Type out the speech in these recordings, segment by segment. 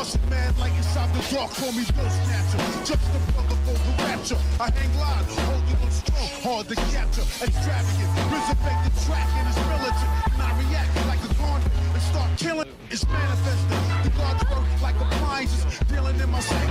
Russian man like inside the dark, call me Bill Snatcher. Just the brother for the rapture. I hang live, holding on strong, hard to capture. Extravagant, resurrect the track and it's militant. And I react like a garden and start killing. It's manifesting. The God's work like appliances, dealing in my psyche.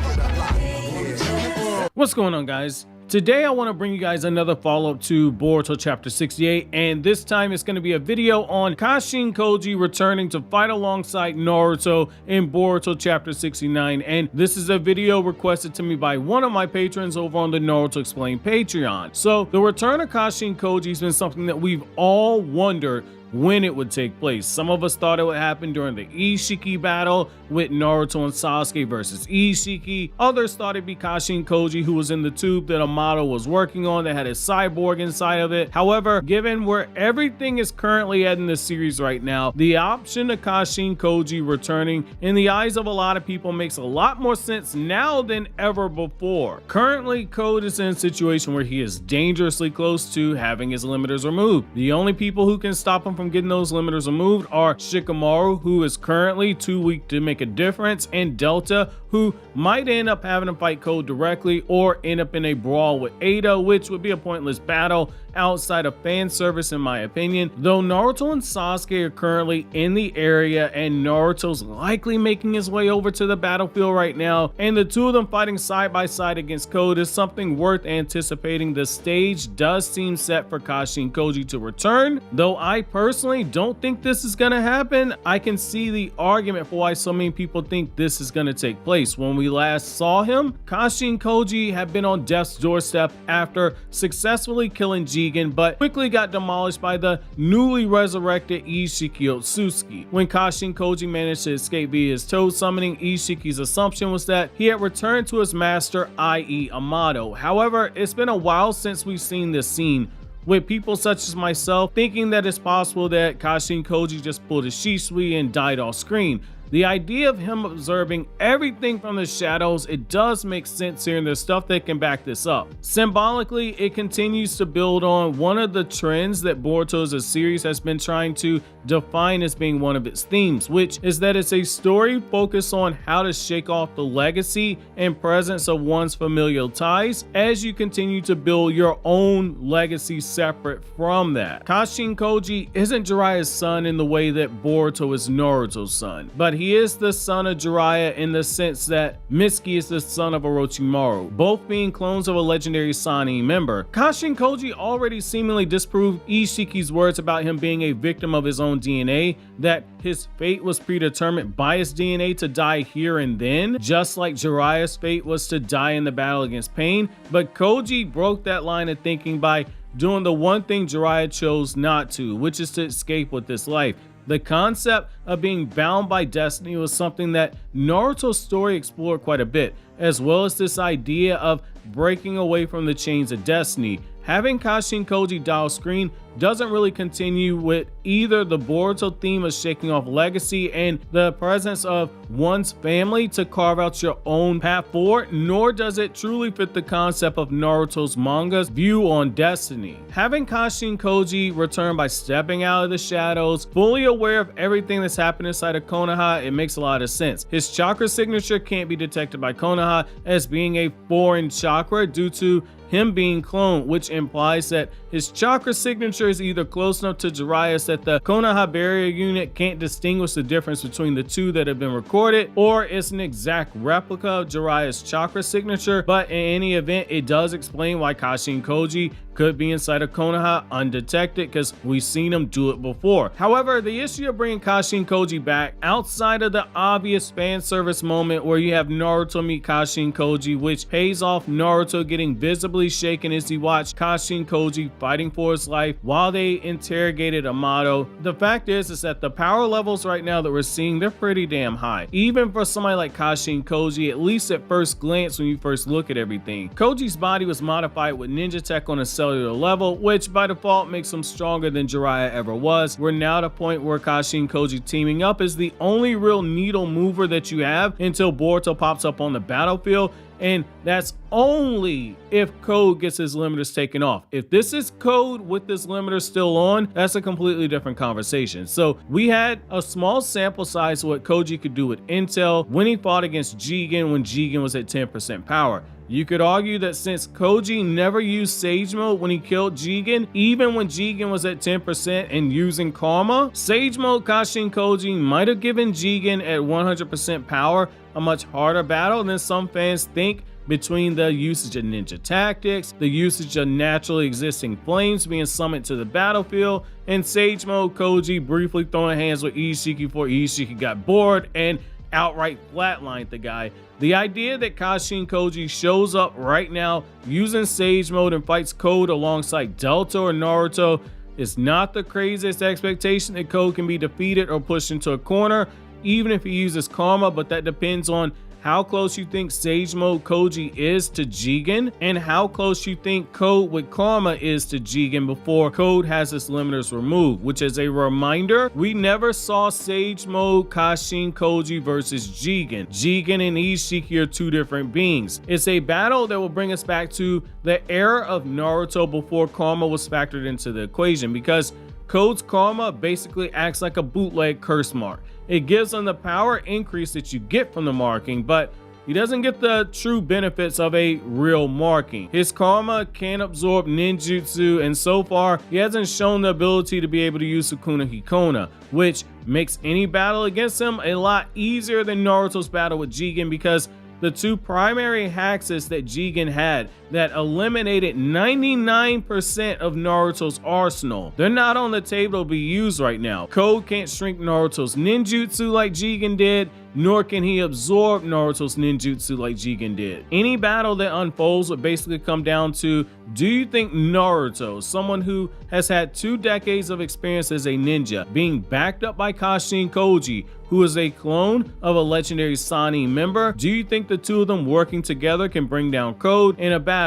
What's going on, guys? Today I want to bring you guys another follow-up to Boruto chapter 68, and this time it's going to be a video on Kashin Koji returning to fight alongside Naruto in Boruto chapter 69, and this is a video requested to me by one of my patrons over on the Naruto Explained Patreon. So the return of Kashin Koji has been something that we've all wondered when it would take place. Some of us thought it would happen during the Ishiki battle with Naruto and Sasuke versus Ishiki. Others thought it'd be Kashin Koji, who was in the tube that Amado was working on that had a cyborg inside of it. However, given where everything is currently at in the series right now, the option of Kashin Koji returning in the eyes of a lot of people makes a lot more sense now than ever before. Currently, Code is in a situation where he is dangerously close to having his limiters removed. The only people who can stop him from getting those limiters removed are Shikamaru, who is currently too weak to make a difference, and Delta, who might end up having to fight Code directly or end up in a brawl with Ada, which would be a pointless battle outside of fan service in my opinion. Though Naruto and Sasuke are currently in the area and Naruto's likely making his way over to the battlefield right now, and the two of them fighting side by side against Code is something worth anticipating. The stage does seem set for Kashin Koji to return, though I personally don't think this is gonna happen. I can see the argument for why so many people think this is gonna take place. When we last saw him, Kashin Koji had been on death's doorstep after successfully killing Jigen, but quickly got demolished by the newly resurrected Ishiki Otsutsuki. When Kashin Koji managed to escape via his toad summoning, Ishiki's assumption was that he had returned to his master, i.e. Amado. However, it's been a while since we've seen this scene, with people such as myself thinking that it's possible that Kashin Koji just pulled a Shisui and died off screen. The idea of him observing everything from the shadows, it does make sense here, and there's stuff that can back this up. Symbolically, it continues to build on one of the trends that Boruto as a series has been trying to define as being one of its themes, which is that it's a story focused on how to shake off the legacy and presence of one's familial ties as you continue to build your own legacy separate from that. Kashin Koji isn't Jiraiya's son in the way that Boruto is Naruto's son, but he is the son of Jiraiya in the sense that Mitsuki is the son of Orochimaru, both being clones of a legendary Sannin member. Kashin Koji already seemingly disproved Ishiki's words about him being a victim of his own DNA, that his fate was predetermined by his DNA to die here and then, just like Jiraiya's fate was to die in the battle against Pain. But Koji broke that line of thinking by doing the one thing Jiraiya chose not to, which is to escape with this life. The concept of being bound by destiny was something that Naruto's story explored quite a bit, as well as this idea of breaking away from the chains of destiny. Having Kashin Koji die off screen doesn't really continue with either the Boruto theme of shaking off legacy and the presence of one's family to carve out your own path forward, nor does it truly fit the concept of Naruto's manga's view on destiny. Having Kashin Koji return by stepping out of the shadows, fully aware of everything that's happened inside of Konoha, it makes a lot of sense. His chakra signature can't be detected by Konoha as being a foreign chakra due to him being cloned, which implies that his chakra signature is either close enough to Jiraiya's that the Konoha barrier unit can't distinguish the difference between the two that have been recorded, or it's an exact replica of Jiraiya's chakra signature. But in any event, it does explain why Kashin Koji could be inside of Konoha undetected, because we've seen him do it before. However, the issue of bringing Kashin Koji back outside of the obvious fan service moment where you have Naruto meet Kashin Koji, which pays off Naruto getting visibly shaken as he watched Kashin Koji fighting for his life while they interrogated Amado. The fact is that the power levels right now that we're seeing, they're pretty damn high, even for somebody like Kashin Koji, at least at first glance when you first look at everything. Koji's body was modified with ninja tech on a cellular level, which by default makes him stronger than Jiraiya ever was. We're now at a point where Kashin Koji teaming up is the only real needle mover that you have until Boruto pops up on the battlefield, and that's only if Code gets his limiters taken off. If this is Code with his limiters still on, that's a completely different conversation. So we had a small sample size of what Koji could do with Intel when he fought against Jigen when Jigen was at 10% power. You could argue that since Koji never used Sage Mode when he killed Jigen, even when Jigen was at 10% and using Karma, Sage Mode Kashin Koji might have given Jigen at 100% power a much harder battle than some fans think, between the usage of ninja tactics, the usage of naturally existing flames being summoned to the battlefield, and Sage Mode Koji briefly throwing hands with Ishiki before Ishiki got bored and outright flatlined the guy. The idea that Kashin Koji shows up right now using Sage Mode and fights Code alongside Delta or Naruto is not the craziest expectation that Code can be defeated or pushed into a corner, even if he uses Karma, but that depends on how close you think Sage Mode Koji is to Jigen and how close you think Code with Karma is to Jigen before Code has his limiters removed, which is a reminder, we never saw Sage Mode Kashin Koji versus Jigen. Jigen and Ishiki are two different beings. It's a battle that will bring us back to the era of Naruto before Karma was factored into the equation, because Code's Karma basically acts like a bootleg curse mark. It gives him the power increase that you get from the marking, but he doesn't get the true benefits of a real marking. His Karma can absorb ninjutsu, and so far, he hasn't shown the ability to be able to use Sukuna Hikona, which makes any battle against him a lot easier than Naruto's battle with Jigen, because the two primary hexes that Jigen had that eliminated 99% of Naruto's arsenal, they're not on the table to be used right now. Code can't shrink Naruto's ninjutsu like Jigen did, nor can he absorb Naruto's ninjutsu like Jigen did. Any battle that unfolds would basically come down to, do you think Naruto, someone who has had 2 decades of experience as a ninja, being backed up by Kashin Koji, who is a clone of a legendary Sani member, do you think the two of them working together can bring down Code in a battle?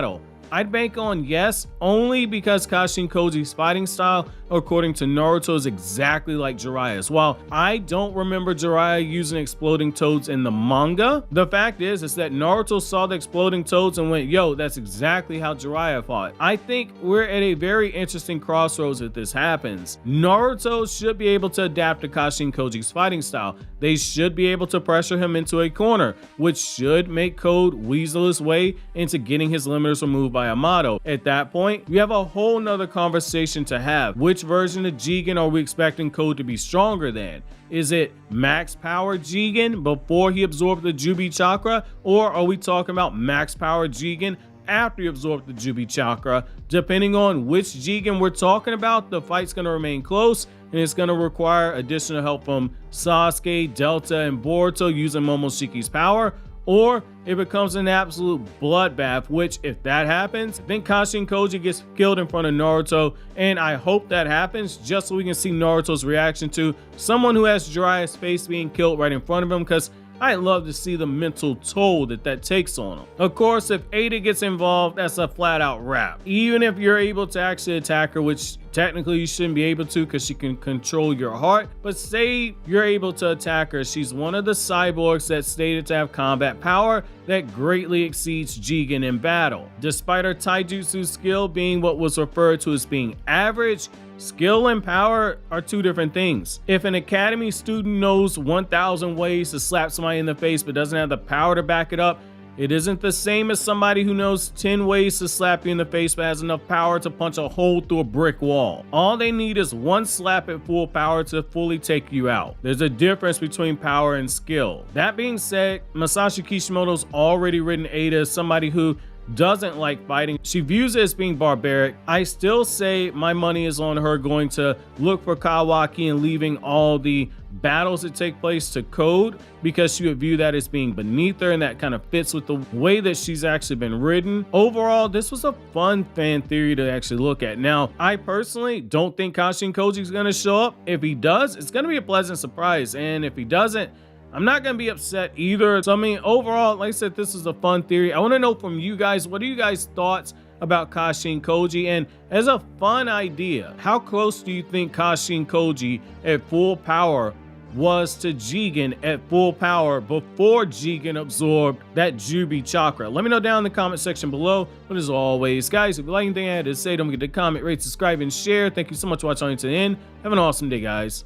I'd bank on yes, only because Kashin Koji's fighting style, according to Naruto, is exactly like Jiraiya's. While I don't remember Jiraiya using exploding toads in the manga, the fact is that Naruto saw the exploding toads and went, yo, that's exactly how Jiraiya fought. I think we're at a very interesting crossroads if this happens. Naruto should be able to adapt to Kashin Koji's fighting style. They should be able to pressure him into a corner, which should make Code weasel his way into getting his limiters removed by Amado. At that point, we have a whole nother conversation to have. Which version of Jigen are we expecting Code to be stronger than? Is it max power Jigen before he absorbed the Jubi chakra, or are we talking about max power Jigen after he absorbed the Jubi chakra? Depending on which Jigen we're talking about, the fight's going to remain close, and it's going to require additional help from Sasuke, Delta, and Boruto using Momoshiki's power, or it becomes an absolute bloodbath, which if that happens, then Kashin Koji gets killed in front of Naruto, and I hope that happens just so we can see Naruto's reaction to someone who has Jiraiya's face being killed right in front of him, because I'd love to see the mental toll that takes on him. Of course, if Ada gets involved, that's a flat out wrap. Even if you're able to actually attack her, which technically you shouldn't be able to because she can control your heart, but say you're able to attack her, she's one of the cyborgs that's stated to have combat power that greatly exceeds Jigen in battle. Despite her taijutsu skill being what was referred to as being average, skill and power are two different things. If an academy student knows 1,000 ways to slap somebody in the face but doesn't have the power to back it up, it isn't the same as somebody who knows 10 ways to slap you in the face but has enough power to punch a hole through a brick wall. All they need is one slap at full power to fully take you out. There's a difference between power and skill. That being said, Masashi Kishimoto's already written Ada as somebody who doesn't like fighting. She views it as being barbaric. I still say my money is on her going to look for Kawaki and leaving all the battles that take place to Code, because she would view that as being beneath her, and that kind of fits with the way that she's actually been written. Overall, this was a fun fan theory to actually look at. Now, I personally don't think Kashin Koji is going to show up. If he does, it's going to be a pleasant surprise, and if he doesn't, I'm not going to be upset either. So, I mean, overall, like I said, this is a fun theory. I want to know from you guys, what are you guys' thoughts about Kashin Koji? And as a fun idea, how close do you think Kashin Koji at full power was to Jigen at full power before Jigen absorbed that Jubi chakra? Let me know down in the comment section below. But as always, guys, if you like anything I had to say, don't forget to comment, rate, subscribe, and share. Thank you so much for watching to the end. Have an awesome day, guys.